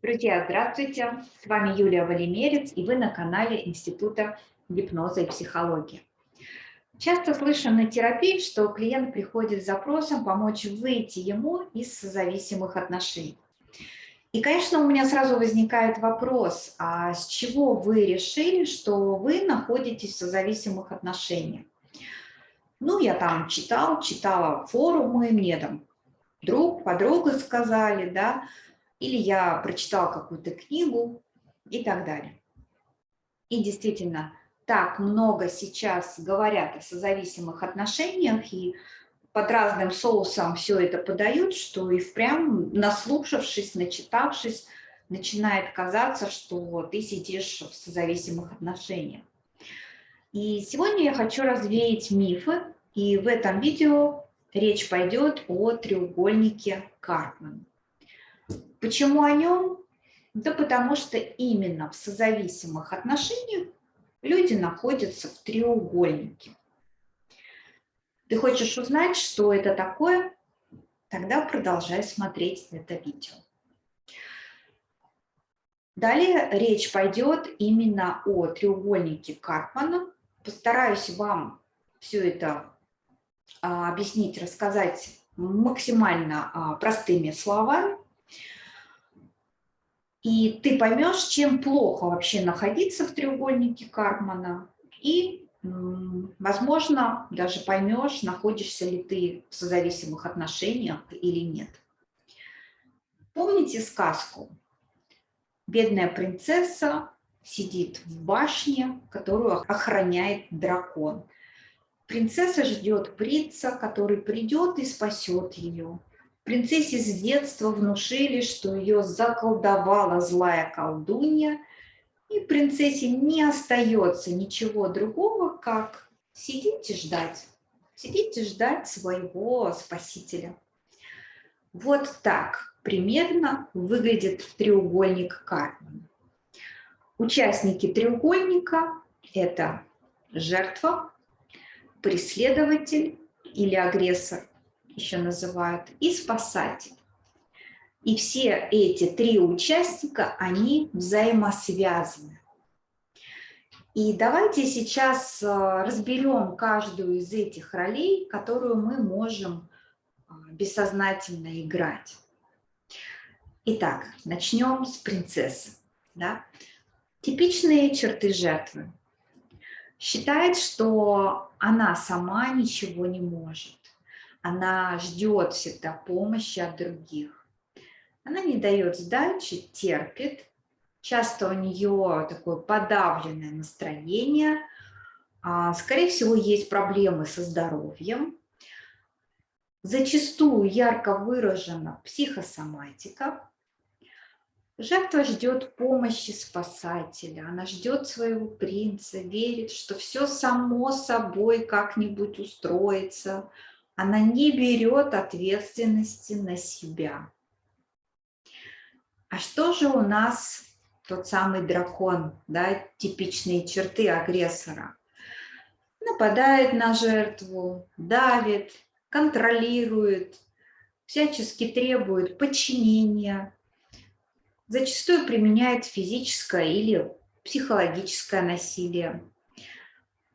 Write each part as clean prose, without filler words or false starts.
Друзья, здравствуйте! С вами Юлия Валимерец, и вы на канале Института гипноза и психологии. Часто слышу на терапии, что клиент приходит с запросом помочь выйти ему из зависимых отношений. И, конечно, у меня сразу возникает вопрос, а с чего вы решили, что вы находитесь в созависимых отношениях? Ну, я там читала форумы, мне там друг, подруга сказали, да, или я прочитала какую-то книгу и так далее. И действительно, так много сейчас говорят о созависимых отношениях и под разным соусом все это подают, что и впрямь, наслушавшись, начитавшись, начинает казаться, что ты сидишь в созависимых отношениях. И сегодня я хочу развеять мифы, и в этом видео речь пойдет о треугольнике Карпмана. Почему о нем? Да потому что именно в созависимых отношениях люди находятся в треугольнике. Ты хочешь узнать, что это такое? Тогда продолжай смотреть это видео. Далее речь пойдет именно о треугольнике Карпмана. Постараюсь вам все это объяснить, рассказать максимально простыми словами. И ты поймешь, чем плохо вообще находиться в треугольнике Карпмана, и, возможно, даже поймешь, находишься ли ты в созависимых отношениях или нет. Помните сказку? Бедная принцесса сидит в башне, которую охраняет дракон. Принцесса ждет принца, который придет и спасет ее. Принцессе с детства внушили, что ее заколдовала злая колдунья, и принцессе не остается ничего другого, как сидеть и ждать своего спасителя. Вот так примерно выглядит треугольник Карпмана. Участники треугольника – это жертва, преследователь или агрессор, еще называют, и спасатель. И все эти три участника, они взаимосвязаны. И давайте сейчас разберем каждую из этих ролей, которую мы можем бессознательно играть. Итак, начнем с принцессы. Да? Типичные черты жертвы. Считает, что она сама ничего не может. Она ждет всегда помощи от других. Она не дает сдачи, терпит. Часто у нее такое подавленное настроение. Скорее всего, есть проблемы со здоровьем. Зачастую ярко выражена психосоматика. Жертва ждет помощи спасателя, она ждет своего принца, верит, что все само собой как-нибудь устроится. Она не берет ответственности на себя. А что же у нас тот самый дракон, да, типичные черты агрессора? Нападает на жертву, давит, контролирует, всячески требует подчинения, зачастую применяет физическое или психологическое насилие.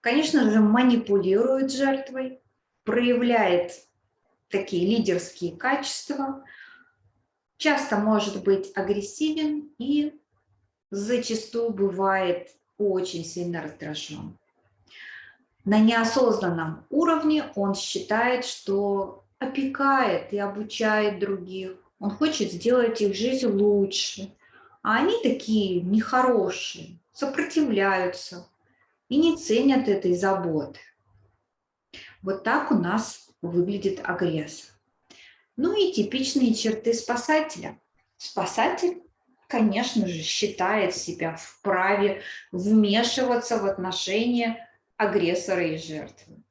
Конечно же, манипулирует жертвой, проявляет такие лидерские качества, часто может быть агрессивен и зачастую бывает очень сильно раздражен. На неосознанном уровне он считает, что опекает и обучает других. Он хочет сделать их жизнь лучше. А они такие нехорошие, сопротивляются и не ценят этой заботы. Вот так у нас выглядит агрессор. Ну и типичные черты спасателя. Спасатель, конечно же, считает себя вправе вмешиваться в отношения агрессора и жертвы.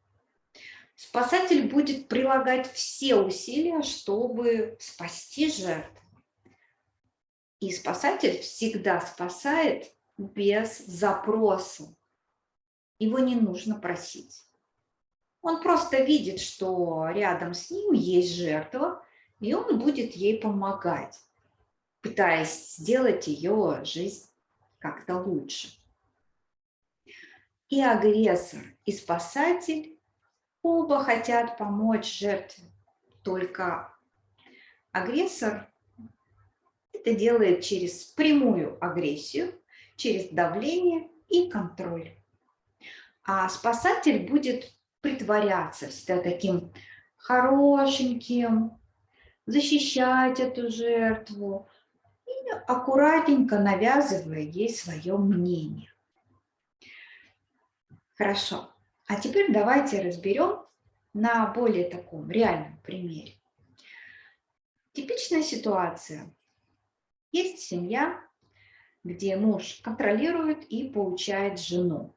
Спасатель будет прилагать все усилия, чтобы спасти жертву. И спасатель всегда спасает без запроса. Его не нужно просить. Он просто видит, что рядом с ним есть жертва, и он будет ей помогать. пытаясь сделать ее жизнь как-то лучше. И агрессор, и спасатель оба хотят помочь жертве, только агрессор это делает через прямую агрессию, через давление и контроль. А спасатель будет притворяться всегда таким хорошеньким, защищать эту жертву и аккуратненько навязывая ей свое мнение. Хорошо. А теперь давайте разберем на более таком реальном примере. Типичная ситуация. Есть семья, где муж контролирует и поучает жену,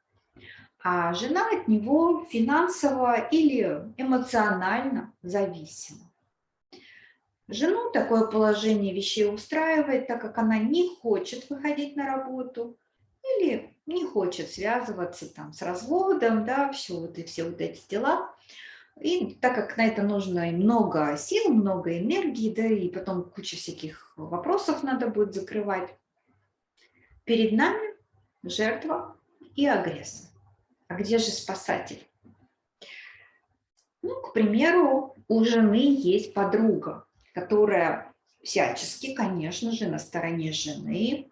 а жена от него финансово или эмоционально зависима. Жену такое положение вещей устраивает, так как она не хочет выходить на работу или не хочет связываться там с разводом, да, все вот эти дела. И так как на это нужно и много сил, много энергии, да, и потом куча всяких вопросов надо будет закрывать, перед нами жертва и агрессор. А где же спасатель? Ну, к примеру, у жены есть подруга, которая всячески, конечно же, на стороне жены,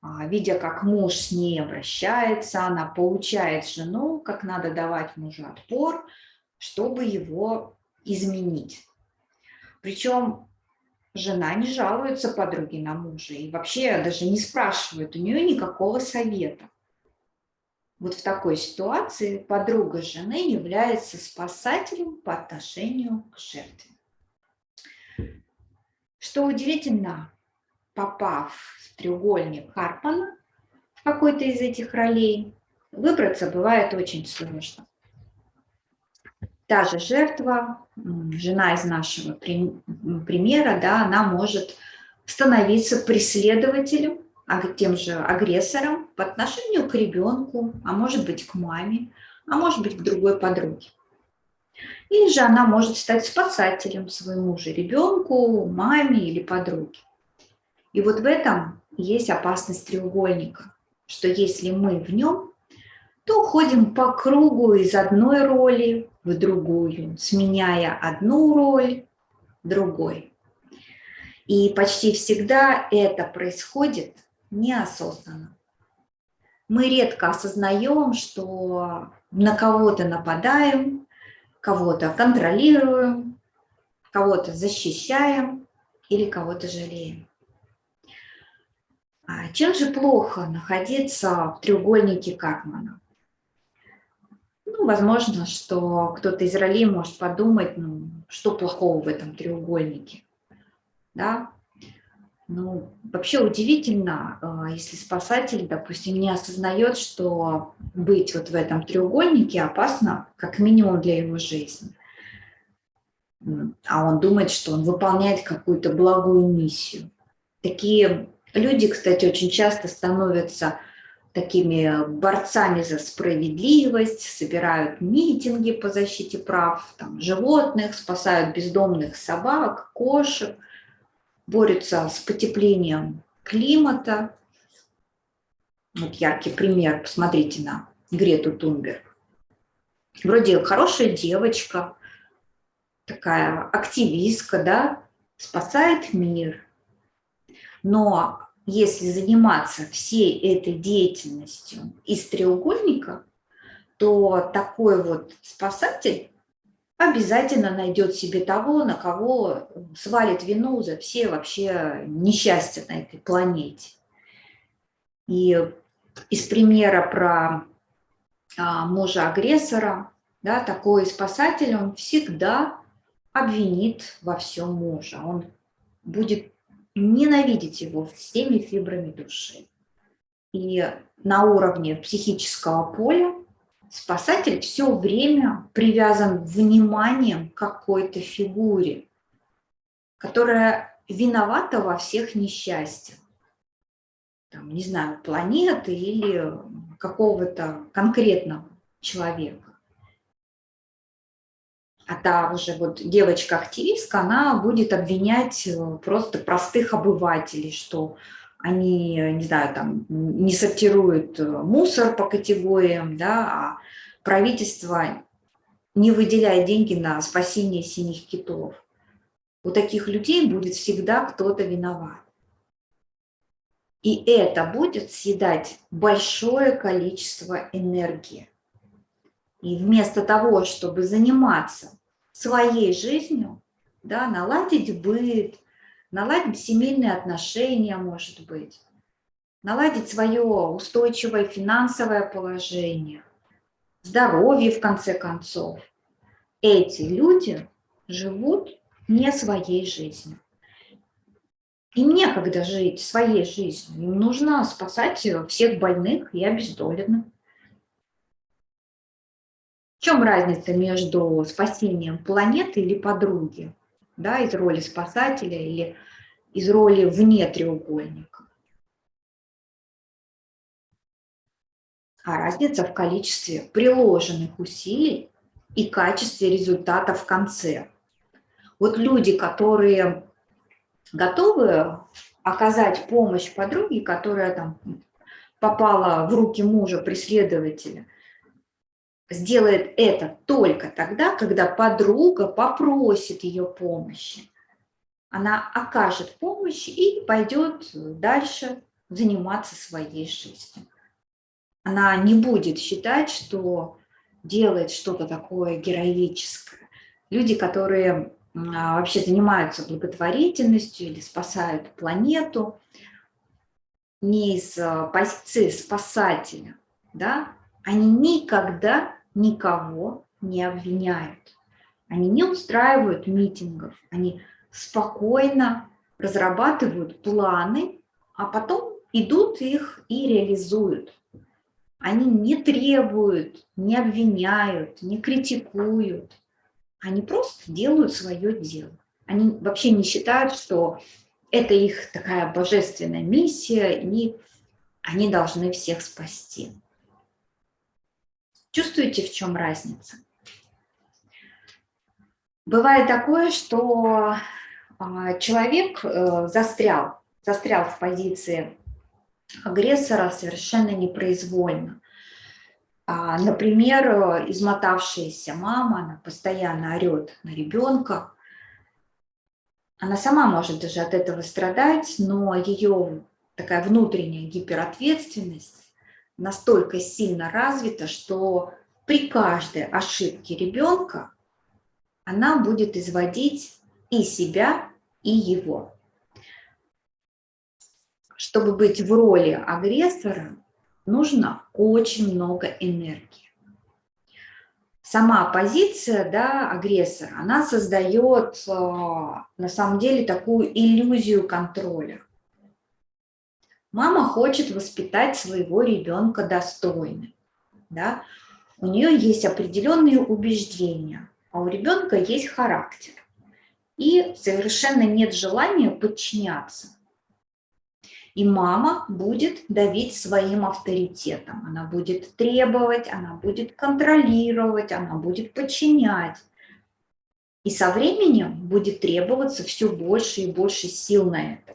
видя, как муж с ней обращается, она поучает жену, как надо давать мужу отпор, чтобы его изменить. Причем жена не жалуется подруге на мужа и вообще даже не спрашивает у нее никакого совета. Вот в такой ситуации подруга жены является спасателем по отношению к жертве. Что удивительно, попав в треугольник Карпмана, в какой-то из этих ролей, выбраться бывает очень сложно. Та же жертва, жена из нашего примера, да, она может становиться преследователем, тем же агрессором по отношению к ребенку, а может быть к маме, а может быть к другой подруге. Или же она может стать спасателем своему же ребенку, маме или подруге. И вот в этом есть опасность треугольника, что если мы в нем, то ходим по кругу из одной роли в другую, сменяя одну роль другой. И почти всегда это происходит неосознанно. Мы редко осознаем, что на кого-то нападаем, кого-то контролируем, кого-то защищаем или кого-то жалеем. А чем же плохо находиться в треугольнике Карпмана? Ну, возможно, что кто-то из ролей может подумать, ну, что плохого в этом треугольнике. Да? Ну, вообще удивительно, если спасатель, допустим, не осознает, что быть вот в этом треугольнике опасно как минимум для его жизни. А он думает, что он выполняет какую-то благую миссию. Такие люди, кстати, очень часто становятся такими борцами за справедливость, собирают митинги по защите прав там, животных, спасают бездомных собак, кошек, борются с потеплением климата. Вот яркий пример, посмотрите на Грету Тунберг. Вроде хорошая девочка, такая активистка, да, спасает мир. Но если заниматься всей этой деятельностью из треугольника, то такой вот спасатель обязательно найдет себе того, на кого свалит вину за все вообще несчастья на этой планете. И из примера про мужа-агрессора, да, такой спасатель, он всегда обвинит во всем мужа. Он будет ненавидеть его всеми фибрами души. И на уровне психического поля спасатель все время привязан вниманием к какой-то фигуре, которая виновата во всех несчастьях. Там, не знаю, планеты или какого-то конкретного человека. А та уже вот девочка-активистка, она будет обвинять просто простых обывателей, что они, не знаю, там не сортируют мусор по категориям, да, а правительство не выделяет деньги на спасение синих китов. У таких людей будет всегда кто-то виноват. И это будет съедать большое количество энергии. И вместо того, чтобы заниматься своей жизнью, да, наладить быт, наладить семейные отношения, может быть, наладить свое устойчивое финансовое положение, здоровье, в конце концов, эти люди живут не своей жизнью. Им некогда жить своей жизнью. Им нужно спасать всех больных и обездоленных. В чем разница между спасением планеты или подруги, да, из роли спасателя или из роли вне треугольника? А разница в количестве приложенных усилий и качестве результата в конце. Вот люди, которые готовы оказать помощь подруге, которая там попала в руки мужа преследователя, сделает это только тогда, когда подруга попросит ее помощи. Она окажет помощь и пойдет дальше заниматься своей жизнью. Она не будет считать, что делает что-то такое героическое. Люди, которые вообще занимаются благотворительностью или спасают планету, не из позиции спасателя, да, они никогда никого не обвиняют. Они не устраивают митингов, они спокойно разрабатывают планы, а потом идут их и реализуют. Они не требуют, не обвиняют, не критикуют. Они просто делают свое дело. Они вообще не считают, что это их такая божественная миссия, и они должны всех спасти. Чувствуете, в чем разница? Бывает такое, что человек застрял в позиции агрессора совершенно непроизвольно. Например, измотавшаяся мама, она постоянно орет на ребенка. Она сама может даже от этого страдать, но ее такая внутренняя гиперответственность настолько сильно развита, что при каждой ошибке ребенка она будет изводить и себя, и его. Чтобы быть в роли агрессора, нужно очень много энергии. Сама позиция, да, агрессора, она создает на самом деле такую иллюзию контроля. Мама хочет воспитать своего ребенка достойно, да? У нее есть определенные убеждения, а у ребенка есть характер. И совершенно нет желания подчиняться. И мама будет давить своим авторитетом. Она будет требовать, она будет контролировать, она будет подчинять. И со временем будет требоваться все больше и больше сил на это.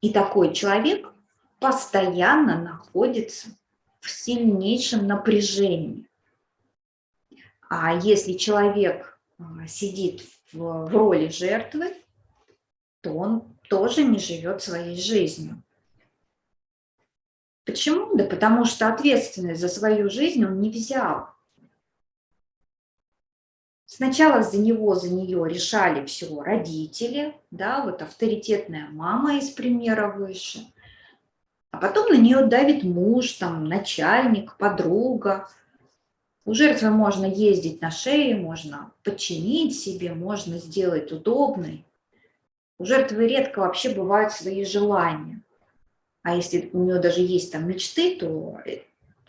И такой человек постоянно находится в сильнейшем напряжении. А если человек сидит в роли жертвы, то он тоже не живет своей жизнью. Почему? Да потому что ответственность за свою жизнь он не взял. Сначала за него, за нее решали все родители, да, вот авторитетная мама из примера выше, а потом на нее давит муж, там, начальник, подруга. У жертвы можно ездить на шее, можно подчинить себе, можно сделать удобной. У жертвы редко вообще бывают свои желания. А если у нее даже есть там мечты, то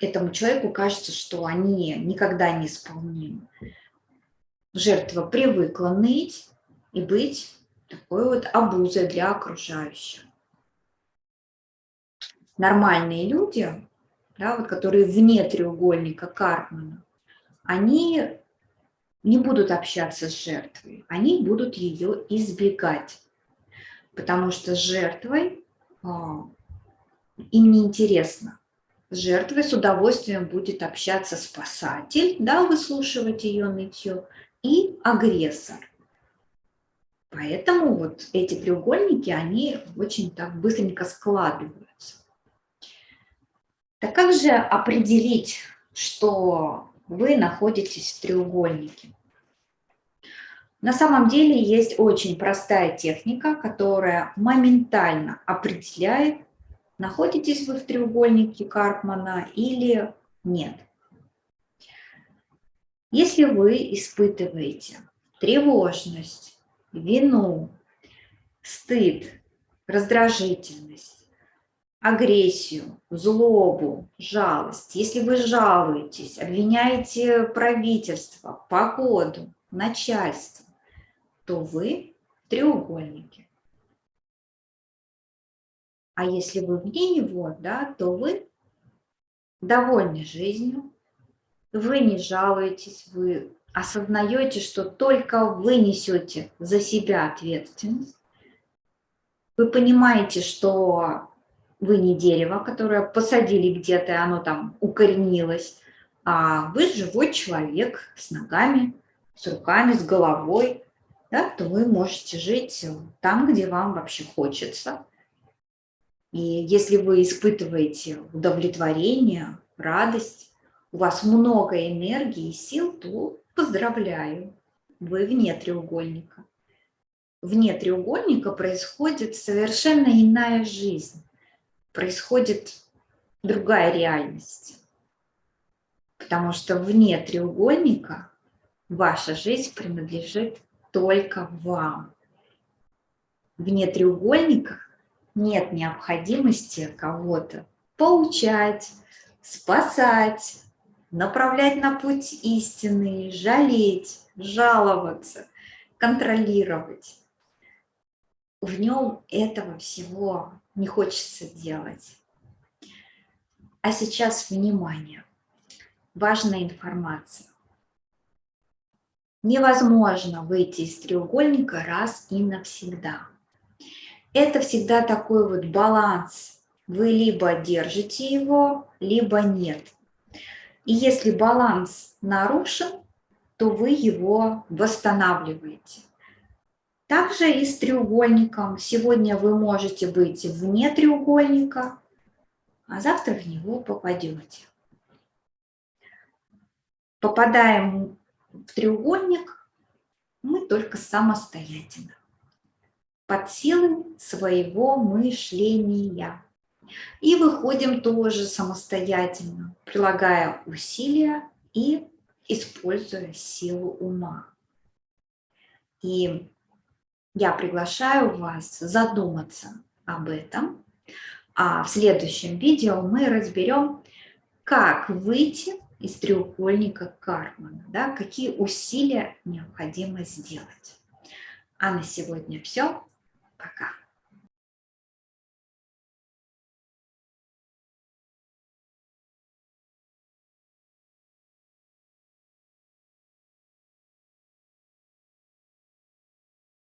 этому человеку кажется, что они никогда не исполнимы. Жертва привыкла ныть и быть такой вот обузой для окружающих. Нормальные люди, да, вот, которые вне треугольника Карпмана, они не будут общаться с жертвой, они будут ее избегать, потому что с жертвой им неинтересно. С жертвой с удовольствием будет общаться спасатель, да, выслушивать ее нытье, и агрессор. Поэтому вот эти треугольники, они очень так быстренько складываются. Так как же определить, что вы находитесь в треугольнике? На самом деле есть очень простая техника, которая моментально определяет, находитесь вы в треугольнике Карпмана или нет. Если вы испытываете тревожность, вину, стыд, раздражительность, агрессию, злобу, жалость, если вы жалуетесь, обвиняете правительство, погоду, начальство, то вы в треугольнике. А если вы вне него, да, то вы довольны жизнью, вы не жалуетесь, вы осознаете, что только вы несете за себя ответственность. Вы понимаете, что вы не дерево, которое посадили где-то, и оно там укоренилось, а вы живой человек с ногами, с руками, с головой, да, то вы можете жить там, где вам вообще хочется. И если вы испытываете удовлетворение, радость, у вас много энергии и сил, то поздравляю, вы вне треугольника. Вне треугольника происходит совершенно иная жизнь, происходит другая реальность. Потому что вне треугольника ваша жизнь принадлежит только вам. Вне треугольника нет необходимости кого-то поучать, спасать, направлять на путь истинный, жалеть, жаловаться, контролировать. В нем этого всего не хочется делать. А сейчас внимание, важная информация. Невозможно выйти из треугольника раз и навсегда. Это всегда такой вот баланс. Вы либо держите его, либо нет. И если баланс нарушен, то вы его восстанавливаете. Также и с треугольником. Сегодня вы можете быть вне треугольника, а завтра в него попадете. Попадаем в треугольник мы только самостоятельно, под силой своего мышления. И выходим тоже самостоятельно, прилагая усилия и используя силу ума. И я приглашаю вас задуматься об этом. А в следующем видео мы разберем, как выйти из треугольника Карпмана, да, какие усилия необходимо сделать. А на сегодня все. Пока.